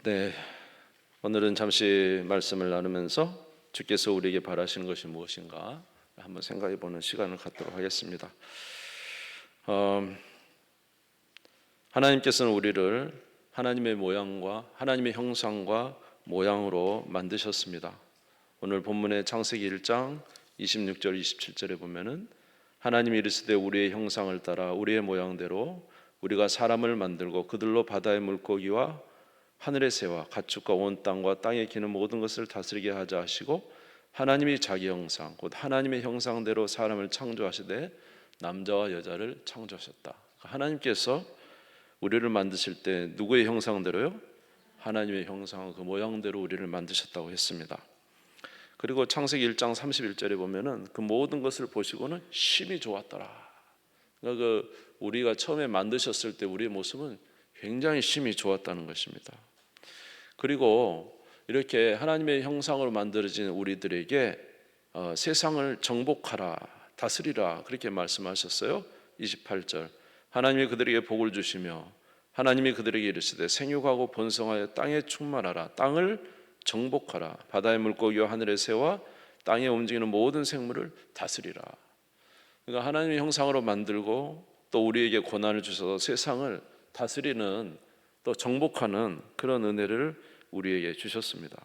네, 오늘은 잠시 말씀을 나누면서 주께서 우리에게 바라시는 것이 무엇인가 한번 생각해 보는 시간을 갖도록 하겠습니다. 하나님께서는 우리를 하나님의 모양과 하나님의 형상과 모양으로 만드셨습니다. 오늘 본문의 창세기 1장 26절 27절에 보면은 하나님이 이르시되 우리의 형상을 따라 우리의 모양대로 우리가 사람을 만들고 그들로 바다의 물고기와 하늘의 새와 가축과 온 땅과 땅에 기는 모든 것을 다스리게 하자 하시고 하나님이 자기 형상 곧 하나님의 형상대로 사람을 창조하시되 남자와 여자를 창조하셨다. 하나님께서 우리를 만드실 때 누구의 형상대로요? 하나님의 형상 그 모양대로 우리를 만드셨다고 했습니다. 그리고 창세기 1장 31절에 보면은 그 모든 것을 보시고는 심히 좋았더라. 그러니까 우리가 처음에 만드셨을 때 우리의 모습은 굉장히 심히 좋았다는 것입니다. 그리고 이렇게 하나님의 형상으로 만들어진 우리들에게 세상을 정복하라, 다스리라 그렇게 말씀하셨어요. 28절 하나님이 그들에게 복을 주시며 하나님이 그들에게 이르시되 생육하고 번성하여 땅에 충만하라, 땅을 정복하라, 바다의 물고기와 하늘의 새와 땅에 움직이는 모든 생물을 다스리라. 그러니까 하나님의 형상으로 만들고 또 우리에게 고난을 주셔서 세상을 다스리는 또 정복하는 그런 은혜를 우리에게 주셨습니다.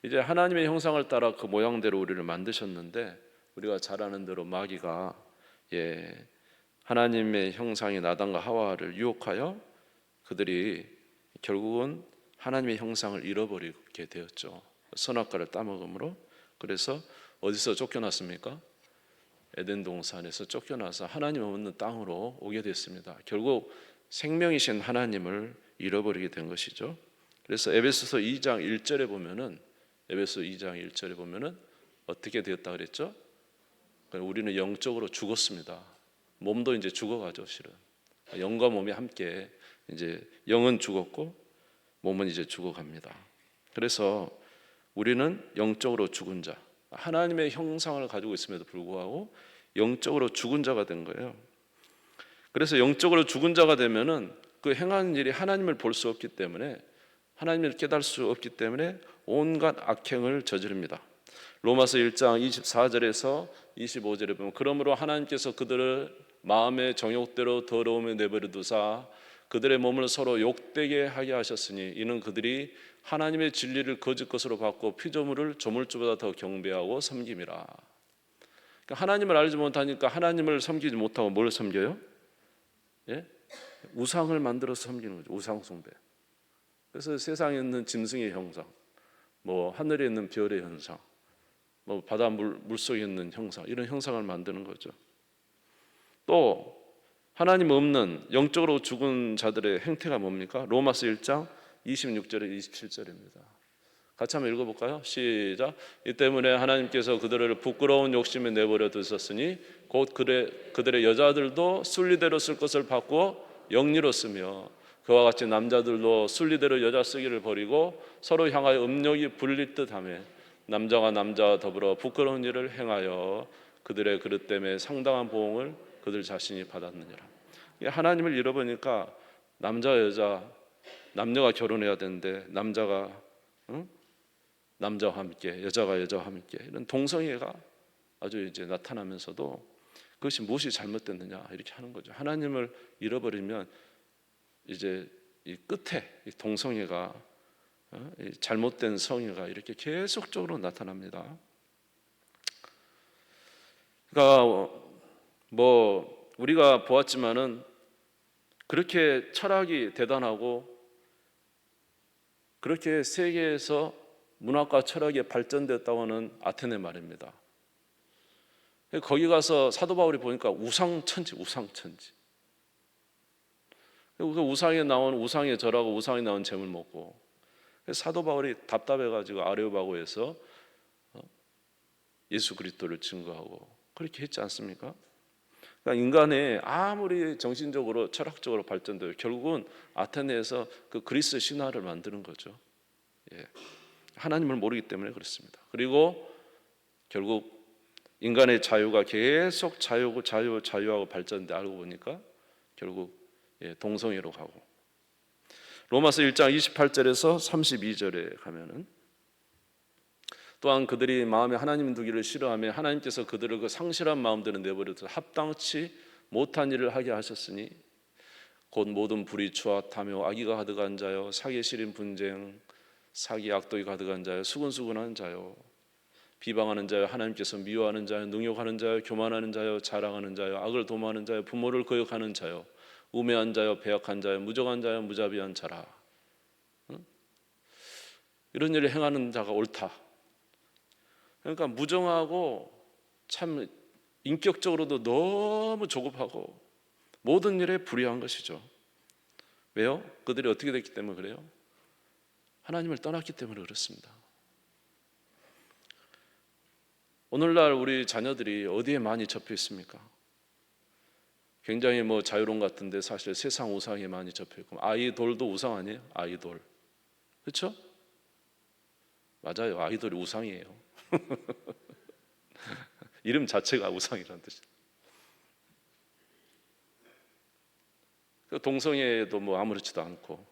이제 하나님의 형상을 따라 그 모양대로 우리를 만드셨는데 우리가 잘 아는 대로 마귀가 하나님의 형상인 아담과 하와를 유혹하여 그들이 결국은 하나님의 형상을 잃어버리게 되었죠. 선악과를 따먹음으로. 그래서 어디서 쫓겨났습니까? 에덴 동산에서 쫓겨나서 하나님 없는 땅으로 오게 됐습니다. 결국 생명이신 하나님을 잃어버리게 된 것이죠. 그래서 에베소서 2장 1절에 보면은 어떻게 되었다 그랬죠? 우리는 영적으로 죽었습니다. 몸도 이제 죽어가죠, 실은. 영과 몸이 함께 이제 영은 죽었고 몸은 이제 죽어갑니다. 그래서 우리는 영적으로 죽은 자, 하나님의 형상을 가지고 있음에도 불구하고 영적으로 죽은 자가 된 거예요. 그래서 영적으로 죽은 자가 되면은 그 행하는 일이 하나님을 볼 수 없기 때문에 하나님을 깨달을 수 없기 때문에 온갖 악행을 저지릅니다. 로마서 1장 24절에서 25절에 보면 그러므로 하나님께서 그들을 마음의 정욕대로 더러움에 내버려 두사 그들의 몸을 서로 욕되게 하게 하셨으니 이는 그들이 하나님의 진리를 거짓 것으로 받고 피조물을 조물주보다 더 경배하고 섬김이라. 그러니까 하나님을 알지 못하니까 하나님을 섬기지 못하고 뭘 섬겨요? 우상을 만들어서 섬기는 거죠. 우상 숭배. 그래서 세상에 있는 짐승의 형상, 하늘에 있는 별의 형상, 바다 물속에 있는 형상, 이런 형상을 만드는 거죠. 또 하나님 없는 영적으로 죽은 자들의 행태가 뭡니까? 로마서 1장 26절에 27절입니다. 같이 한번 읽어볼까요? 시작. 이 때문에 하나님께서 그들을 부끄러운 욕심에 내버려 두셨으니 곧 그들의 여자들도 순리대로 쓸 것을 바꾸어 영리로 쓰며 그와 같이 남자들도 순리대로 여자 쓰기를 버리고 서로 향하여 음욕이 불릴 듯하며 남자가 남자와 더불어 부끄러운 일을 행하여 그들의 그릇 때문에 상당한 보응을 그들 자신이 받았느니라. 하나님을 잃어버리니까 남자와 여자, 남녀가 결혼해야 되는데 남자가 남자와 함께, 여자가 여자와 함께 이런 동성애가 아주 이제 나타나면서도 그것이 무엇이 잘못됐느냐 이렇게 하는 거죠. 하나님을 잃어버리면 이제 이 끝에 이 동성애가 이 잘못된 성애가 이렇게 계속적으로 나타납니다. 그러니까 우리가 보았지만은 그렇게 철학이 대단하고 그렇게 세계에서 문학과 철학이 발전됐다고 하는 아테네 말입니다. 거기 가서 사도 바울이 보니까 우상천지. 그 우상에 나온 우상에 절하고 우상에 나온 잼을 먹고 사도 바울이 답답해가지고 아레오바고에서 예수 그리스도를 증거하고 그렇게 했지 않습니까? 그러니까 인간이 아무리 정신적으로 철학적으로 발전돼도 결국은 아테네에서 그 그리스 신화를 만드는 거죠. 하나님을 모르기 때문에 그렇습니다. 그리고 결국 인간의 자유가 계속 자유하고 발전돼 알고 보니까 결국 동성애로 가고 로마서 1장 28절에서 32절에 가면은 또한 그들이 마음에 하나님 두기를 싫어하며 하나님께서 그들을 그 상실한 마음대로 내버려둬 합당치 못한 일을 하게 하셨으니 곧 모든 불의 추와 탐욕 악의가 가득한 자요 사기에 시린 분쟁 사기 악독이 가득한 자요 수근수근한 자요 비방하는 자요 하나님께서 미워하는 자요 능욕하는 자요 교만하는 자요 자랑하는 자요 악을 도모하는 자요 부모를 거역하는 자요 우매한 자요 배역한 자요 무정한 자요 무자비한 자라. 이런 일을 행하는 자가 옳다. 그러니까 무정하고 참 인격적으로도 너무 조급하고 모든 일에 불의한 것이죠. 왜요? 그들이 어떻게 됐기 때문에 그래요? 하나님을 떠났기 때문에 그렇습니다. 오늘날 우리 자녀들이 어디에 많이 접해 있습니까? 굉장히 자유로운 것 같은데 사실 세상 우상에 많이 접해 있고 아이돌도 우상 아니에요? 아이돌. 그렇죠? 맞아요. 아이돌이 우상이에요. 이름 자체가 우상이라는 뜻이에요. 동성애도 아무렇지도 않고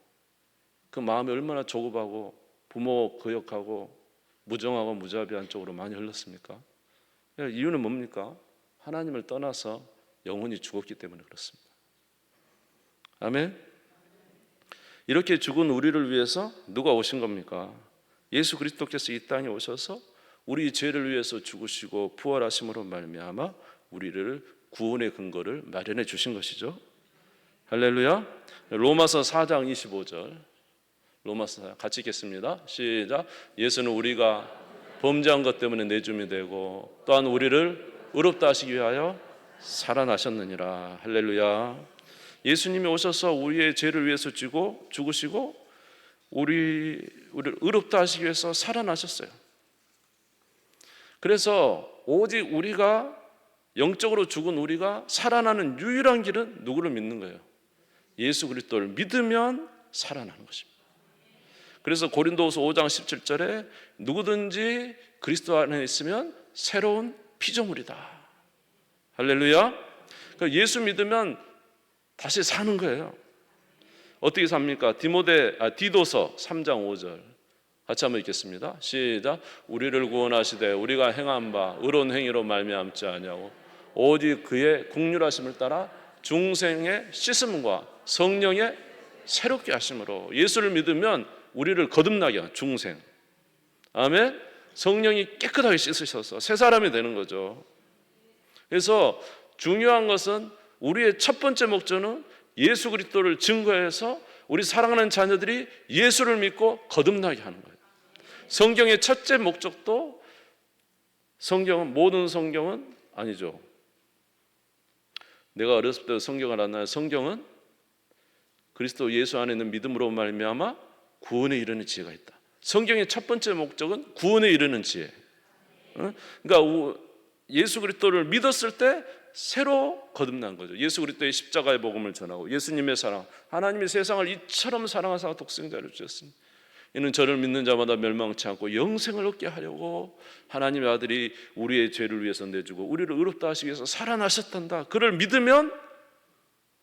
그 마음이 얼마나 조급하고 부모 거역하고 무정하고 무자비한 쪽으로 많이 흘렀습니까? 이유는 뭡니까? 하나님을 떠나서 영혼이 죽었기 때문에 그렇습니다. 아멘. 이렇게 죽은 우리를 위해서 누가 오신 겁니까? 예수 그리스도께서 이 땅에 오셔서 우리 죄를 위해서 죽으시고 부활하심으로 말미암아 우리를 구원의 근거를 마련해 주신 것이죠. 할렐루야. 로마서 4장 25절 로마서 4장 같이 읽겠습니다. 시작. 예수는 우리가 범죄한 것 때문에 내줌이 되고 또한 우리를 의롭다 하시기 위하여 살아나셨느니라. 할렐루야. 예수님이 오셔서 우리의 죄를 위해서 죽으시고 우리를 의롭다 하시기 위해서 살아나셨어요. 그래서 오직 우리가 영적으로 죽은 우리가 살아나는 유일한 길은 누구를 믿는 거예요? 예수 그리스도를 믿으면 살아나는 것입니다. 그래서 고린도후서 5장 17절에 누구든지 그리스도 안에 있으면 새로운 피조물이다. 할렐루야. 그러니까 예수 믿으면 다시 사는 거예요. 어떻게 삽니까? 디도서 3장 5절 같이 한번 읽겠습니다. 시작. 우리를 구원하시되 우리가 행한 바 의로운 행위로 말미암지 아니하고 오직 그의 긍휼하심을 따라 중생의 씻음과 성령의 새롭게 하심으로. 예수를 믿으면 우리를 거듭나게 하는 중생. 아멘. 성령이 깨끗하게 씻으셔서 새 사람이 되는 거죠. 그래서 중요한 것은 우리의 첫 번째 목적은 예수 그리스도를 증거해서 우리 사랑하는 자녀들이 예수를 믿고 거듭나게 하는 거예요. 성경의 첫째 목적도 모든 성경은 아니죠. 내가 어렸을 때 성경을 안 나요. 성경은 그리스도 예수 안에 있는 믿음으로 말미암아 구원에 이르는 지혜가 있다. 성경의 첫 번째 목적은 구원에 이르는 지혜. 그러니까 예수 그리스도를 믿었을 때 새로 거듭난 거죠. 예수 그리스도의 십자가의 복음을 전하고 예수님의 사랑, 하나님이 세상을 이처럼 사랑하사 독생자를 주셨으니 이는 저를 믿는 자마다 멸망치 않고 영생을 얻게 하려고 하나님의 아들이 우리의 죄를 위해서 내주고 우리를 의롭다 하시기 위해서 살아나셨단다. 그를 믿으면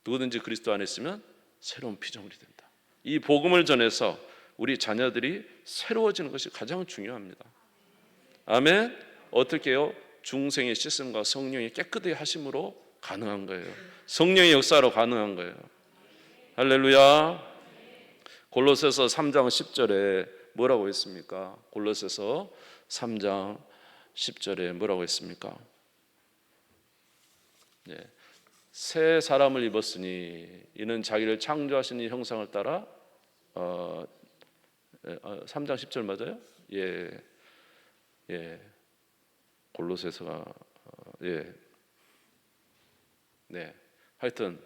누구든지 그리스도 안에 있으면 새로운 피조물이 된다. 이 복음을 전해서 우리 자녀들이 새로워지는 것이 가장 중요합니다. 아멘. 어떻게 해요? 중생의 씻음과 성령의 깨끗하게 하심으로 가능한 거예요. 성령의 역사로 가능한 거예요. 할렐루야. 골로새서 3장 10절에 뭐라고 했습니까? 골로새서 3장 10절에 뭐라고 했습니까? 새 사람을 입었으니 이는 자기를 창조하신 이 형상을 따라 3장 10절 맞아요? 예. 골로새서가 하여튼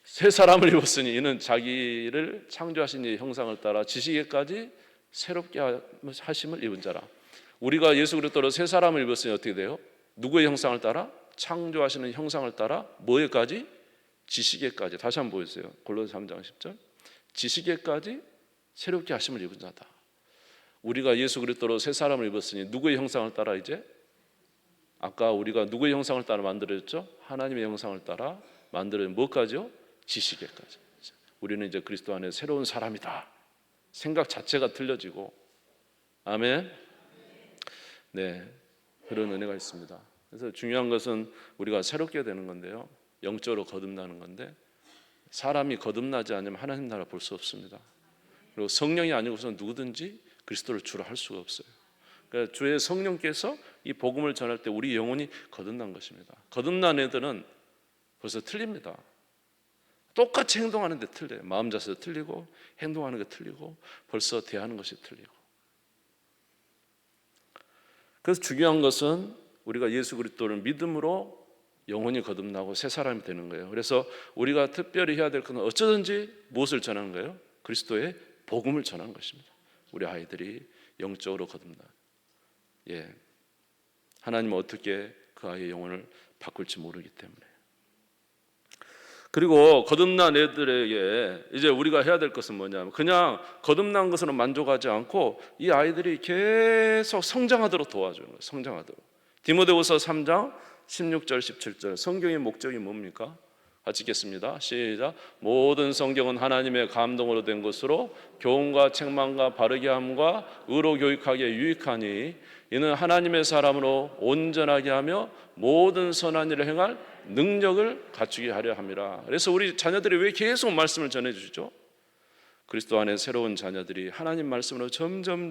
새 사람을 입었으니 이는 자기를 창조하신 이 형상을 따라 지식에까지 새롭게 하심을 입은 자라. 우리가 예수 그리스도로 새 사람을 입었으니 어떻게 돼요? 누구의 형상을 따라? 창조하시는 형상을 따라 뭐에까지? 지식에까지. 다시 한번 보여주세요. 골로새 3장 10절. 지식에까지 새롭게 하심을 입은 자다. 우리가 예수 그리스도로 새 사람을 입었으니 누구의 형상을 따라 이제? 아까 우리가 누구의 형상을 따라 만들어졌죠? 하나님의 형상을 따라 만들어진 뭐까지요? 지식에까지. 우리는 이제 그리스도 안에 새로운 사람이다. 생각 자체가 틀려지고, 아멘. 네, 그런 은혜가 있습니다. 그래서 중요한 것은 우리가 새롭게 되는 건데요, 영적으로 거듭나는 건데, 사람이 거듭나지 않으면 하나님 나라 볼 수 없습니다. 그리고 성령이 아니고서 누구든지 그리스도를 주로 할 수가 없어요. 그러니까 주의 성령께서 이 복음을 전할 때 우리 영혼이 거듭난 것입니다. 거듭난 애들은 벌써 틀립니다. 똑같이 행동하는데 틀려요. 마음 자세도 틀리고 행동하는 게 틀리고 벌써 대하는 것이 틀리고. 그래서 중요한 것은 우리가 예수 그리스도를 믿음으로 영혼이 거듭나고 새 사람이 되는 거예요. 그래서 우리가 특별히 해야 될 것은 어쩌든지 무엇을 전하는 거예요? 그리스도의 복음을 전하는 것입니다. 우리 아이들이 영적으로 거듭나. 예, 하나님은 어떻게 그 아이의 영혼을 바꿀지 모르기 때문에. 그리고 거듭난 애들에게 이제 우리가 해야 될 것은 뭐냐면, 그냥 거듭난 것으로 만족하지 않고 이 아이들이 계속 성장하도록 도와주는 거예요. 성장하도록. 디모데후서 3장 16절 17절 성경의 목적이 뭡니까? 같이 읽겠습니다. 시작. 모든 성경은 하나님의 감동으로 된 것으로 교훈과 책망과 바르게 함과 의로 교육하기에 유익하니 이는 하나님의 사람으로 온전하게 하며 모든 선한 일을 행할 능력을 갖추게 하려 함이라. 그래서 우리 자녀들이 왜 계속 말씀을 전해주죠? 그리스도 안에 새로운 자녀들이 하나님 말씀으로 점점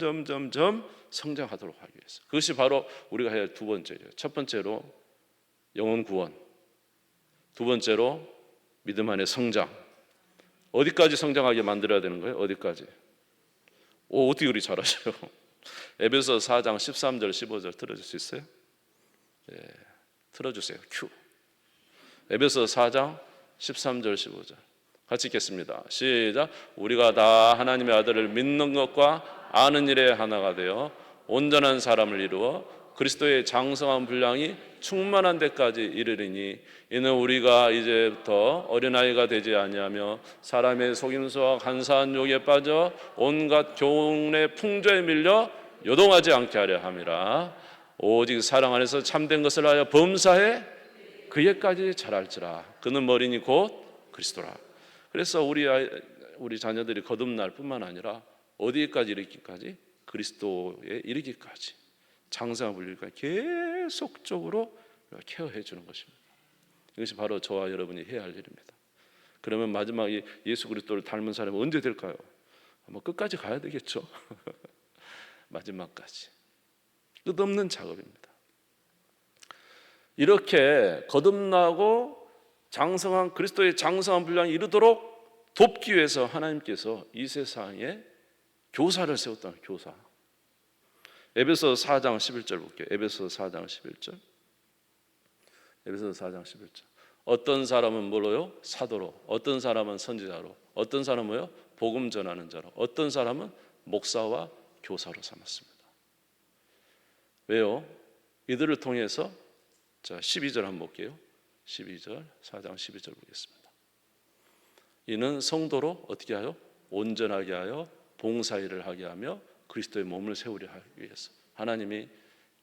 성장하도록 하기 위해서. 그것이 바로 우리가 해야 할 두 번째예요. 첫 번째로 영혼 구원, 두 번째로 믿음 안의 성장. 어디까지 성장하게 만들어야 되는 거예요? 어디까지? 어떻게 우리 잘하셔요? 에베소 4장 13절 15절 틀어줄 수 있어요? 예, 틀어주세요. 큐. 에베소 4장 13절 15절 같이 읽겠습니다. 시작. 우리가 다 하나님의 아들을 믿는 것과 아는 일에 하나가 되어 온전한 사람을 이루어 그리스도의 장성한 분량이 충만한 데까지 이르리니 이는 우리가 이제부터 어린아이가 되지 아니하며 사람의 속임수와 간사한 욕에 빠져 온갖 교훈의 풍조에 밀려 요동하지 않게 하려 함이라. 오직 사랑 안에서 참된 것을 하여 범사에 그에까지 자랄지라. 그는 머리니 곧 그리스도라. 그래서 우리 자녀들이 거듭날 뿐만 아니라 어디까지 이르기까지? 그리스도에 이르기까지, 장성한 분량까지 계속적으로 케어해 주는 것입니다. 이것이 바로 저와 여러분이 해야 할 일입니다. 그러면 마지막에 예수 그리스도를 닮은 사람은 언제 될까요? 끝까지 가야 되겠죠. 마지막까지. 끝없는 작업입니다. 이렇게 거듭나고 장성한 그리스도의 장성한 분량이 이르도록 돕기 위해서 하나님께서 이 세상에 교사를 세웠다는 교사. 에베소 4장 11절 볼게요. 에베소 4장 11절. 에베소 4장 11절. 어떤 사람은 뭐로요? 사도로. 어떤 사람은 선지자로. 어떤 사람은 뭐요? 복음 전하는 자로. 어떤 사람은 목사와 교사로 삼았습니다. 왜요? 이들을 통해서 자 12절 한번 볼게요. 12절 4장 12절 보겠습니다. 이는 성도로 어떻게 하여? 온전하게 하여 봉사일을 하게 하며 그리스도의 몸을 세우려 하기 위해서 하나님이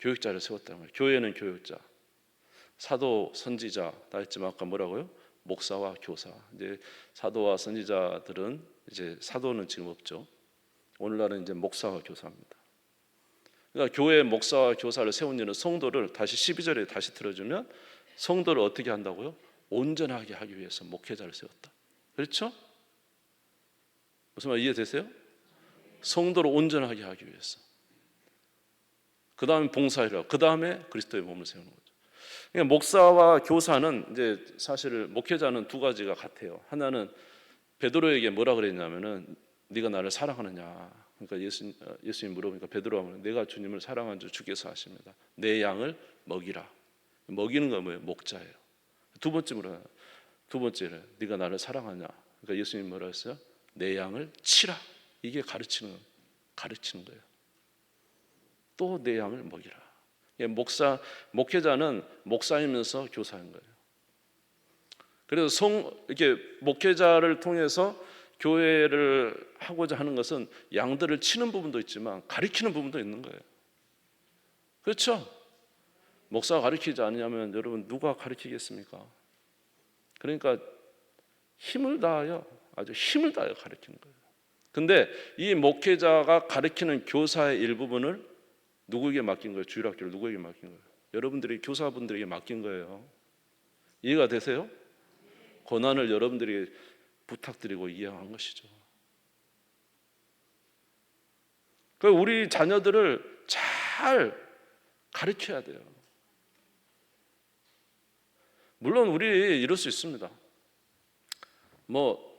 교육자를 세웠다는 거예요. 교회는 교육자, 사도, 선지자 다 했지만 아까 뭐라고요? 목사와 교사. 이제 사도와 선지자들은 이제 사도는 지금 없죠. 오늘날은 이제 목사와 교사입니다. 그러니까 교회 목사와 교사를 세운 이는 성도를 다시 12절에 다시 들어주면 성도를 어떻게 한다고요? 온전하게 하기 위해서 목회자를 세웠다. 그렇죠? 무슨 말 이해되세요? 성도를 온전하게 하기 위해서. 그 다음에 봉사이라고. 그 다음에 그리스도의 몸을 세우는 거죠. 그러니까 목사와 교사는 이제 사실 목회자는 두 가지가 같아요. 하나는 베드로에게 뭐라 그랬냐면은 네가 나를 사랑하느냐. 그러니까 예수님 물어보니까 베드로가 말해요. 내가 주님을 사랑한 줄 주께서 아십니다. 내 양을 먹이라. 먹이는 건 뭐예요? 목자예요. 두 번째 물어요. 두 번째는 네가 나를 사랑하냐. 그러니까 예수님 뭐라 했어요? 내 양을 치라. 이게 가르치는 거예요. 또 내 양을 먹이라. 목회자는 목사이면서 교사인 거예요. 그래서 이렇게 목회자를 통해서 교회를 하고자 하는 것은 양들을 치는 부분도 있지만 가르치는 부분도 있는 거예요. 그렇죠? 목사가 가르치지 않으면 여러분 누가 가르치겠습니까? 그러니까 힘을 다하여 아주 힘을 다해 가르치는 거예요. 근데 이 목회자가 가르치는 교사의 일부분을 누구에게 맡긴 거예요? 주일학교를 누구에게 맡긴 거예요? 여러분들이 교사분들에게 맡긴 거예요. 이해가 되세요? 고난을 여러분들이 부탁드리고 이해한 것이죠. 그러니까 우리 자녀들을 잘 가르쳐야 돼요. 물론 우리 이럴 수 있습니다. 뭐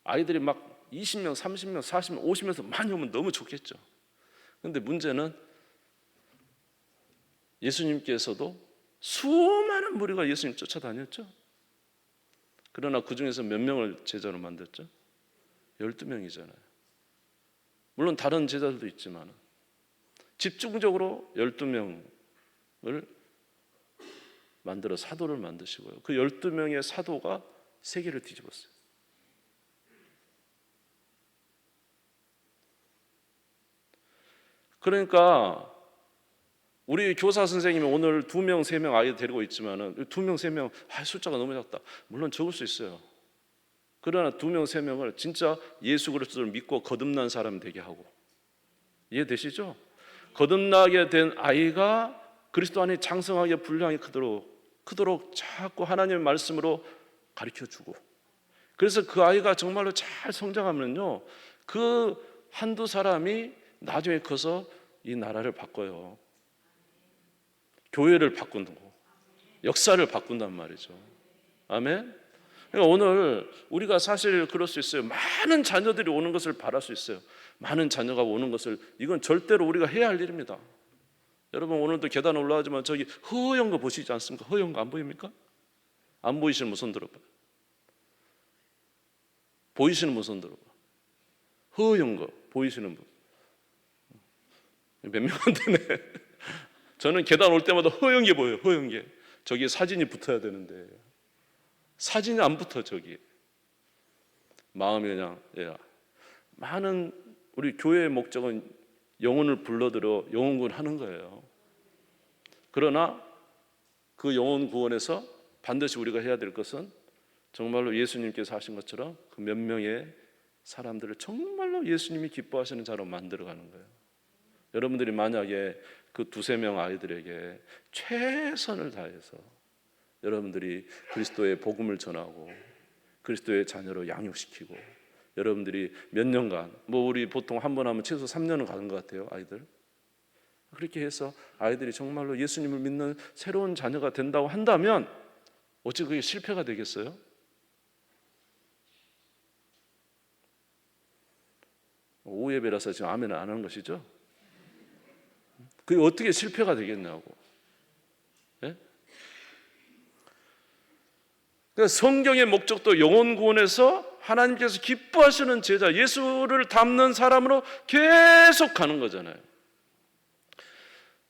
아이들이 막 20명, 30명, 40명, 50명에서 많이 오면 너무 좋겠죠. 그런데 문제는 예수님께서도 수많은 무리가 예수님 쫓아다녔죠. 그러나 그 중에서 몇 명을 제자로 만들었죠? 12명이잖아요. 물론 다른 제자들도 있지만 집중적으로 12명을 만들어 사도를 만드시고요. 그 12명의 사도가 세계를 뒤집었어요. 그러니까 우리 교사 선생님이 오늘 2명, 3명 아이 데리고 있지만은 2명, 3명 숫자가 너무 작다. 물론 적을 수 있어요. 그러나 2명, 3명을 진짜 예수 그리스도를 믿고 거듭난 사람 되게 하고, 이해되시죠? 거듭나게 된 아이가 그리스도 안에 장성하게 분량이 크도록 자꾸 하나님의 말씀으로 가르쳐주고, 그래서 그 아이가 정말로 잘 성장하면요, 그 한두 사람이 나중에 커서 이 나라를 바꿔요. 교회를 바꾼다고, 역사를 바꾼단 말이죠. 아멘. 그러니까 오늘 우리가 사실 그럴 수 있어요. 많은 자녀들이 오는 것을 바랄 수 있어요. 많은 자녀가 오는 것을, 이건 절대로 우리가 해야 할 일입니다. 여러분 오늘도 계단 올라가지만 저기 허연 거 보시지 않습니까? 허연 거 안 보입니까? 안 보이시는 분 손 들어봐. 보이시는 분 손 들어봐. 허연 거 보이시는 분 몇 명 안 되네. 저는 계단 올 때마다 허연 게 보여요. 허연 게. 저기 사진이 붙어야 되는데 사진이 안 붙어. 저기 마음이 그냥, 많은 우리 교회의 목적은 영혼을 불러들여 영혼 구원하는 거예요. 그러나 그 영혼 구원에서 반드시 우리가 해야 될 것은 정말로 예수님께서 하신 것처럼 그 몇 명의 사람들을 정말로 예수님이 기뻐하시는 자로 만들어가는 거예요. 여러분들이 만약에 그 2-3명 아이들에게 최선을 다해서 여러분들이 그리스도의 복음을 전하고 그리스도의 자녀로 양육시키고, 여러분들이 몇 년간, 뭐 우리 보통 한 번 하면 최소 3년은 가는 것 같아요, 아이들. 그렇게 해서 아이들이 정말로 예수님을 믿는 새로운 자녀가 된다고 한다면 어찌 그게 실패가 되겠어요? 오후 예배라서 지금 아멘을 안 하는 것이죠? 그게 어떻게 실패가 되겠냐고. 예? 그러니까 성경의 목적도 영혼 구원에서 하나님께서 기뻐하시는 제자, 예수를 닮는 사람으로 계속 가는 거잖아요.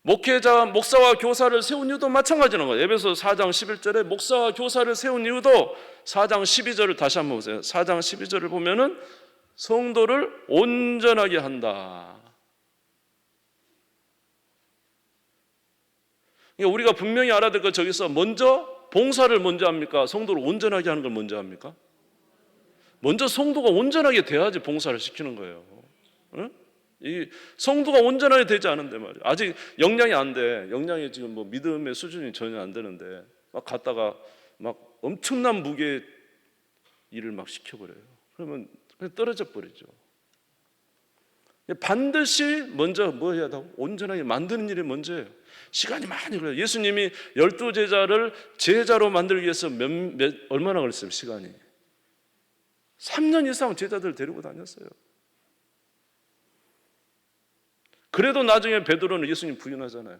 목회자, 목사와 교사를 세운 이유도 마찬가지인 거예요. 에베소 4장 11절에 목사와 교사를 세운 이유도 4장 12절을 다시 한번 보세요. 4장 12절을 보면은 성도를 온전하게 한다. 그러니까 우리가 분명히 알아야 될 것, 저기서 먼저 봉사를 먼저 합니까? 성도를 온전하게 하는 걸 먼저 합니까? 먼저 성도가 온전하게 돼야지 봉사를 시키는 거예요. 응? 이 성도가 온전하게 되지 않은데 말이야. 아직 영량이 안 돼. 영량이 지금 뭐 믿음의 수준이 전혀 안 되는데 막 갔다가 막 엄청난 무게 일을 막 시켜버려요. 그러면 떨어져 버리죠. 반드시 먼저 뭐 해야 하고 온전하게 만드는 일이 먼저예요. 시간이 많이 걸려요. 예수님이 12제자를 제자로 만들기 위해서 얼마나 걸렸어요? 시간이 3년 이상 제자들 데리고 다녔어요. 그래도 나중에 베드로는 예수님 부인하잖아요.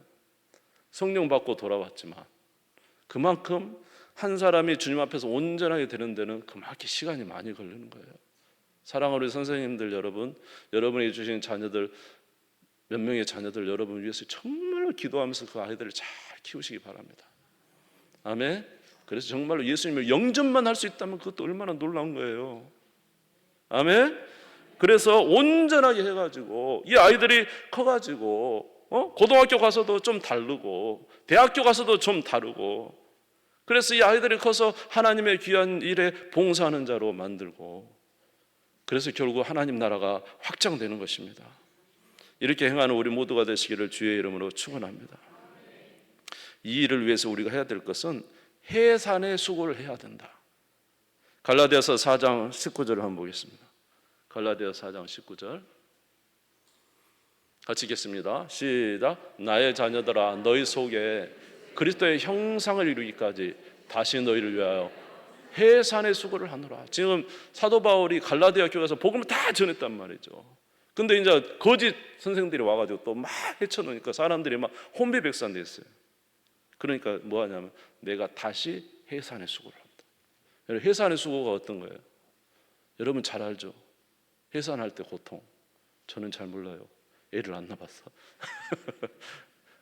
성령 받고 돌아왔지만 그만큼 한 사람이 주님 앞에서 온전하게 되는 데는 그만큼 시간이 많이 걸리는 거예요. 사랑하는 우리 선생님들 여러분, 여러분이 주신 자녀들, 몇 명의 자녀들 여러분을 위해서 정말로 기도하면서 그 아이들을 잘 키우시기 바랍니다. 아멘. 그래서 정말로 예수님을 영접만 할 수 있다면 그것도 얼마나 놀라운 거예요. 아멘. 그래서 온전하게 해가지고 이 아이들이 커가지고 고등학교 가서도 좀 다르고 대학교 가서도 좀 다르고, 그래서 이 아이들이 커서 하나님의 귀한 일에 봉사하는 자로 만들고, 그래서 결국 하나님 나라가 확장되는 것입니다. 이렇게 행하는 우리 모두가 되시기를 주의 이름으로 축원합니다. 이 일을 위해서 우리가 해야 될 것은 해산의 수고를 해야 된다. 갈라디아서 4장 19절을 한번 보겠습니다. 갈라디아서 4장 19절 같이 읽겠습니다. 시작. 나의 자녀들아, 너희 속에 그리스도의 형상을 이루기까지 다시 너희를 위하여 해산의 수고를 하노라. 지금 사도 바울이 갈라디아 교회에서 복음을 다 전했단 말이죠. 근데 이제 거짓 선생들이 와가지고 또 막 헤쳐놓으니까 사람들이 막 혼비백산됐어요. 그러니까 뭐 하냐면 내가 다시 해산의 수고를 한다. 해산의 수고가 어떤 거예요? 여러분 잘 알죠? 해산할 때 고통. 저는 잘 몰라요. 애를 안 낳아서.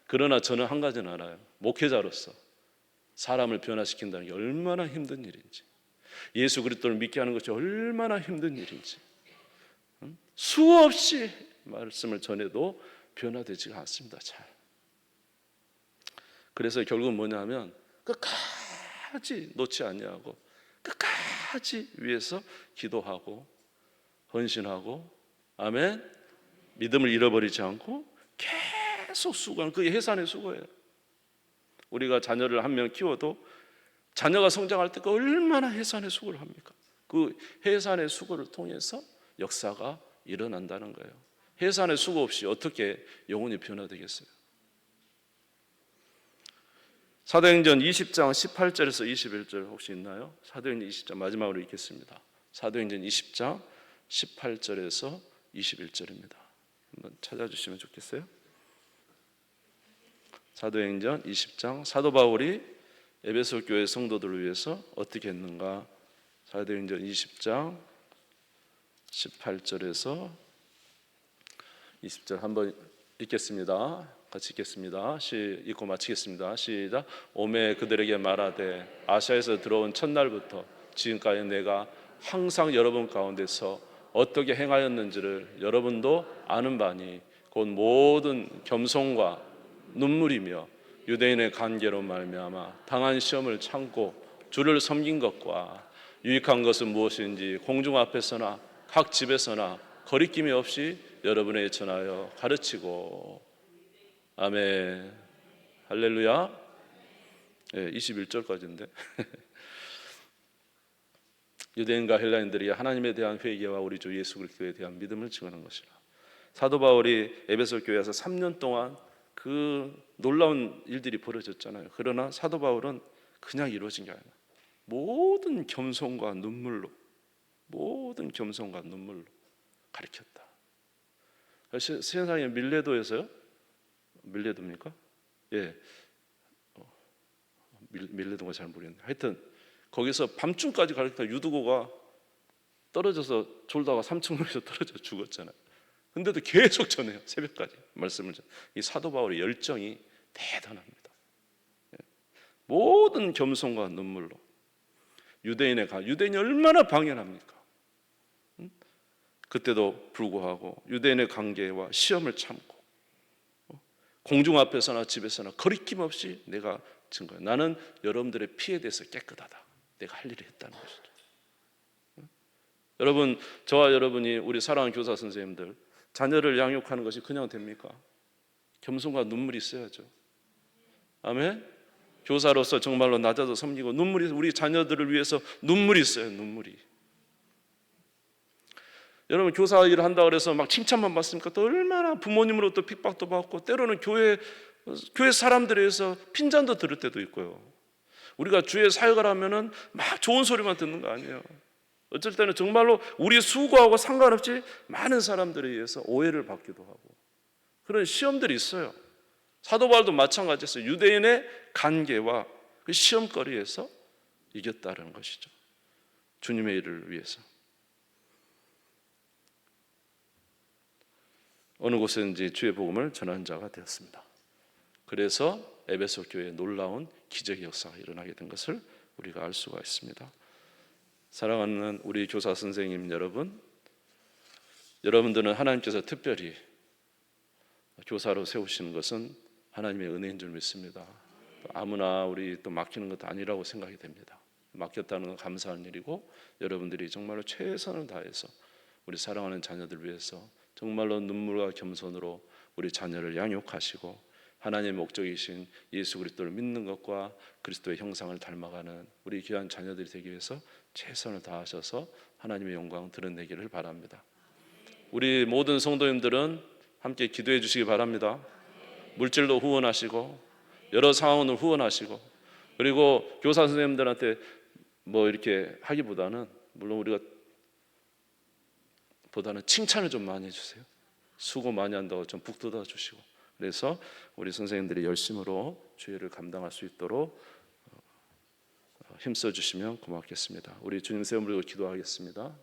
그러나 저는 한 가지는 알아요. 목회자로서 사람을 변화시킨다는 게 얼마나 힘든 일인지, 예수 그리스도를 믿게 하는 것이 얼마나 힘든 일인지, 수없이 말씀을 전해도 변화되지가 않습니다. 잘. 그래서 결국은 뭐냐면 끝까지 놓지 아니하고 끝까지 위해서 기도하고 헌신하고, 아멘, 믿음을 잃어버리지 않고 계속 수고하는, 그게 해산의 수고예요. 우리가 자녀를 한 명 키워도 자녀가 성장할 때 얼마나 해산의 수고를 합니까? 그 해산의 수고를 통해서 역사가 일어난다는 거예요. 해산의 수고 없이 어떻게 영혼이 변화되겠어요? 사도행전 20장 18절에서 21절 혹시 있나요? 사도행전 20장 마지막으로 읽겠습니다. 사도행전 20장 18절에서 21절입니다. 한번 찾아주시면 좋겠어요. 사도행전 20장, 사도 바울이 에베소 교회 성도들을 위해서 어떻게 했는가? 사도행전 20장 18절에서 20절 한번 읽겠습니다. 같이 읽겠습니다. 읽고 마치겠습니다. 시작. 오매 그들에게 말하되 아시아에서 들어온 첫날부터 지금까지 내가 항상 여러분 가운데서 어떻게 행하였는지를 여러분도 아는 바니 곧 모든 겸손과 눈물이며 유대인의 관계로 말미암아 당한 시험을 참고 주를 섬긴 것과 유익한 것은 무엇인지 공중 앞에서나 각 집에서나 거리낌이 없이 여러분에게 전하여 가르치고. 아멘. 할렐루야. 21절까지인데 유대인과 헬라인들이 하나님에 대한 회개와 우리 주 예수 그리스도에 대한 믿음을 증언한 것이라. 사도 바울이 에베소 교회에서 3년 동안 그 놀라운 일들이 벌어졌잖아요. 그러나 사도 바울은 그냥 이루어진 게 아니라 모든 겸손과 눈물로, 모든 겸손과 눈물로 가르쳤다. 세상에 밀레도에서요? 밀레도입니까? 예, 밀레도가 잘 모르겠네요. 하여튼 거기서 밤중까지 가르쳤다. 유두고가 떨어져서 졸다가 3층에서 떨어져 죽었잖아요. 근데도 계속 전해요. 새벽까지 말씀을 전해요. 이 사도 바울의 열정이 대단합니다. 모든 겸손과 눈물로. 유대인이 얼마나 방연합니까? 그때도 불구하고 유대인의 관계와 시험을 참고 공중 앞에서나 집에서나 거리낌 없이 내가 증거해. 나는 여러분들의 피에 대해서 깨끗하다. 내가 할 일을 했다는 것이죠. 여러분, 저와 여러분이 우리 사랑하는 교사 선생님들 자녀를 양육하는 것이 그냥 됩니까? 겸손과 눈물이 있어야죠. 아멘. 교사로서 정말로 낮아서 섬기고 눈물이, 우리 자녀들을 위해서 눈물이 있어요. 눈물이. 여러분, 교사 일을 한다고 해서 막 칭찬만 받습니까? 또 얼마나 부모님으로부터 핍박도 받고 때로는 교회 사람들에 의해서 핀잔도 들을 때도 있고요. 우리가 주의 사역을 하면은 막 좋은 소리만 듣는 거 아니에요. 어쩔 때는 정말로 우리 수고하고 상관없이 많은 사람들에 의해서 오해를 받기도 하고 그런 시험들이 있어요. 사도 바울도 마찬가지였어요. 유대인의 관계와 그 시험거리에서 이겼다는 것이죠. 주님의 일을 위해서. 어느 곳에든지 주의 복음을 전하는 자가 되었습니다. 그래서 에베소 교회에 놀라운 기적의 역사가 일어나게 된 것을 우리가 알 수가 있습니다. 사랑하는 우리 교사 선생님 여러분, 여러분들은 하나님께서 특별히 교사로 세우시는 것은 하나님의 은혜인 줄 믿습니다. 아무나 우리 또 맡기는 것도 아니라고 생각이 됩니다. 맡겼다는 건 감사한 일이고 여러분들이 정말로 최선을 다해서 우리 사랑하는 자녀들 위해서 정말로 눈물과 겸손으로 우리 자녀를 양육하시고 하나님의 목적이신 예수 그리스도를 믿는 것과 그리스도의 형상을 닮아가는 우리 귀한 자녀들이 되기 위해서 최선을 다하셔서 하나님의 영광 드러내기를 바랍니다. 우리 모든 성도님들은 함께 기도해 주시기 바랍니다. 물질도 후원하시고 여러 상황을 후원하시고, 그리고 교사 선생님들한테 뭐 이렇게 하기보다는 물론 우리가 보다는 칭찬을 좀 많이 해주세요. 수고 많이 한다고 좀 북돋아 주시고, 그래서 우리 선생님들이 열심으로 주일을 감당할 수 있도록 힘써 주시면 고맙겠습니다. 우리 주님 세움으로 기도하겠습니다.